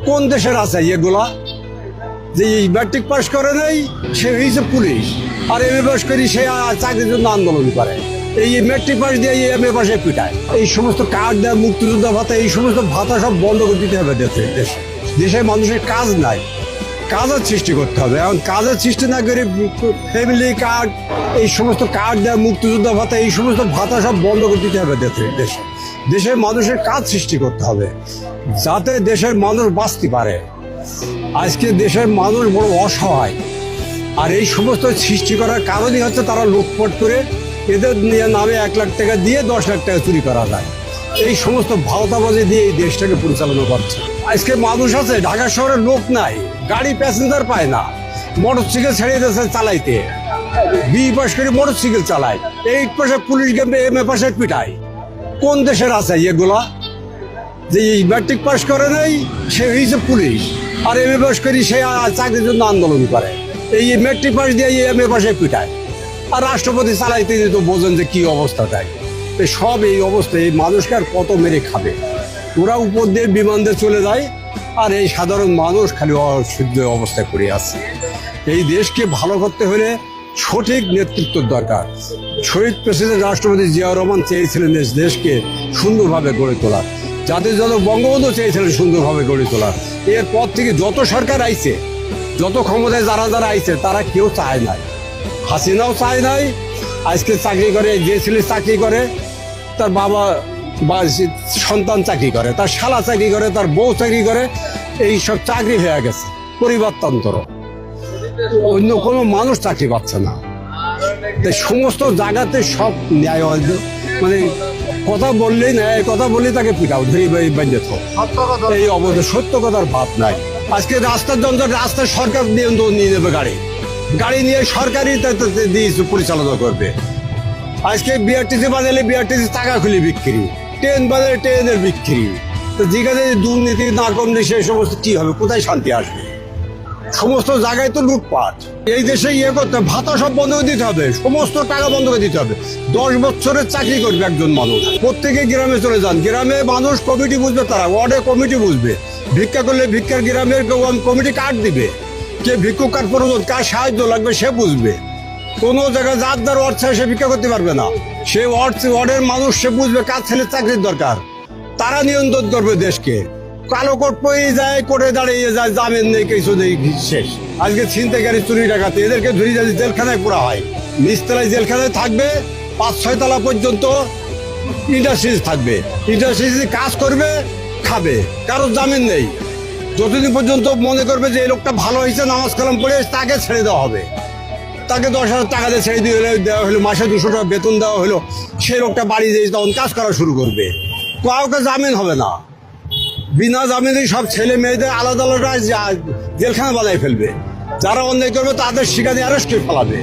কোন দেশের আছে এগুলা? যে ম্যাট্রিক পাস করে নাই সে হয়েছে পুলিশ, আর এমএ পাস করি সে চাকরির জন্য আন্দোলন করে। এই ম্যাট্রিক পাস দিয়ে এমএ পাশে পিটায়। এই সমস্ত কার্ড দেয়, মুক্তিযোদ্ধা ভাতা, এই সমস্ত ভাতা সব বন্ধ করে দিতে হবে দেশে। দেশের মানুষের কাজ নাই, কাজের সৃষ্টি করতে হবে। এখন কাজের সৃষ্টি না করে ফ্যামিলি কার্ড, এই সমস্ত কার্ড দেয়, মুক্তিযোদ্ধা ভাতা, এই সমস্ত ভাতা সব বন্ধ করে দিতে হবে দেশের মানুষের কাজ সৃষ্টি করতে হবে, যাতে দেশের মানুষ বাঁচতে পারে। আজকে দেশের মানুষ বড় অসহায়, আর এই সমস্ত সৃষ্টি করার কারণই হচ্ছে তারা লুটপাট করে এদের নিয়ে নামে 1 লাখ টাকা দিয়ে 10 লাখ টাকা চুরি করা যায়। এই সমস্ত ভাওতাবাজি দিয়ে এই দেশটাকে পরিচালনা করছে। আজকে মানুষ আছে ঢাকা শহরে লোক নাই, গাড়ি প্যাসেঞ্জার পায় না, মোটরসাইকেল ছেড়ে দিয়েছে চালাইতে, বি পাস করে মোটরসাইকেল চালায়, 8 পাশে পুলিশ গেমে এমএ পাশে পিটায়। কোন দেশের আছে এগুলা? যে ম্যাট্রিক পাস করে নাই সে হয়েছে পুলিশ, আর এমএ পাস করি সে চাকরির জন্য আন্দোলন করে। এই ম্যাট্রিক পাস দিয়ে এমএ পাশে পিটায়, আর রাষ্ট্রপতি চালাইতে তো বোঝেন যে কি অবস্থাটাই। সব এই অবস্থায় এই মানুষকে আর কত মেরে খাবে? ওরা উপর দিয়ে বিমান দিয়ে চলে যায়, আর এই সাধারণ মানুষ খালি অশুদ্ধ অবস্থায় পড়ে আছে। এই দেশকে ভালো করতে হলে সঠিক নেতৃত্বের দরকার। শহীদ প্রেসিডেন্ট রাষ্ট্রপতি জিয়াউর রহমান চেয়েছিলেন দেশকে সুন্দরভাবে গড়ে তোলার, জাতির জনক বঙ্গবন্ধু চেয়েছিলেন সুন্দরভাবে গড়ে তোলার। এরপর থেকে যত সরকার আইছে, যত ক্ষমতায় যারা আইছে, তারা কেউ চায় নাই। হাসিনাও চায় নাই। আজকে চাকরি করে, যে ছেলে চাকরি করে তার বাবা বা সন্তান চাকরি করে, তার শালা চাকরি করে, তার বউ চাকরি করে, এই সব চাকরি হয়ে গেছে পরিবারতন্ত্র। অন্য কোনো মানুষ চাকরি পাচ্ছে না। সমস্ত জায়গাতে সব ন্যায়, মানে কথা বললেই ন্যায় কথা বললেই তাকে পিটাও, ধরি বেঁধে তো। এই অবস্থা, সত্য কথার ভাব নাই। আজকে রাস্তার যন্ত্র, রাস্তার সরকার নিয়ন্ত্রণ নিয়ে নেবে, গাড়ি নিয়ে সরকারই পরিচালনা করবে। আজকে বিআরটিসি বাজালে বিআরটিসি টাকা খুলে বিক্রি, ট্রেন বাজারে ট্রেনের বিক্রি। তো যেখানে দুর্নীতি না কমলে সেই সমস্ত কি হবে? কোথায় শান্তি আসবে? সমস্ত জায়গায় তো লুটপাট। এই দেশে করতে ভাতা সব বন্ধ করে দিতে হবে, সমস্ত টাকা বন্ধ করে দিতে হবে। 10 বছরের চাকরি করবে একজন মানুষ। প্রত্যেকে গ্রামে চলে যান, গ্রামে মানুষ কমিটি বুঝবে, তারা ওয়ার্ডে কমিটি বুঝবে। ভিক্ষা করলে ভিক্ষার গ্রামের কমিটি কার্ড দিবে, কে ভিক্ষুক কার প্রয়োজন, কার সাহায্য লাগবে সে বুঝবে। কোনো জায়গায় যার অর্থ সে ভিক্ষা করতে পারবে না। সে ওয়ার্ডের মানুষ সে বুঝবে কার ছেলে চাকরির দরকার, তারা নিয়ন্ত্রণ করবে দেশকে। কালো কোট পরে যায়, করে দাঁড়িয়ে যায়, জামিন নেই, কিছু নেই, শেষ। আজকে ছিনতাইকারী, চুরি ডাকাতি, এদেরকে ধরে যদি জেলখানায় পোড়া হয়, নিচতলায় জেলখানায় থাকবে, 5-6 তলা পর্যন্ত ইন্ডাস্ট্রিজ থাকবে। ইন্ডাস্ট্রিজ কাজ করবে, খাবে, কারো জামিন নেই। যতদিন পর্যন্ত মনে করবে যে এই লোকটা ভালো হয়েছে, নামাজ কালাম পড়ে, তাকে ছেড়ে দেওয়া হবে। তাকে 10,000 টাকা দিয়ে ছেড়ে দেওয়া হলো, মাসে 200 টাকা বেতন দেওয়া হলো, সেই লোকটা বাড়ি দিয়ে তখন কাজ করা শুরু করবে। কাউকে জামিন হবে না, বিনা জামিনে সব ছেলে মেয়েদের আলাদা আলাদা জেলখানা বানাই ফেলবে। যারা অন্যায় করবে তাদের শিকারে অ্যারেস্ট করে ফেলাবে,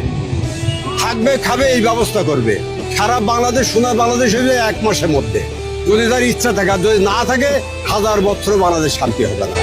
থাকবে, খাবে, এই ব্যবস্থা করবে। সারা বাংলাদেশ, সোনার বাংলাদেশ হয়ে যায় 1 মাসের মধ্যে, যদি তার ইচ্ছা থাকে। আর যদি না থাকে, 1000 বছর বাংলাদেশ শান্তি হবে না।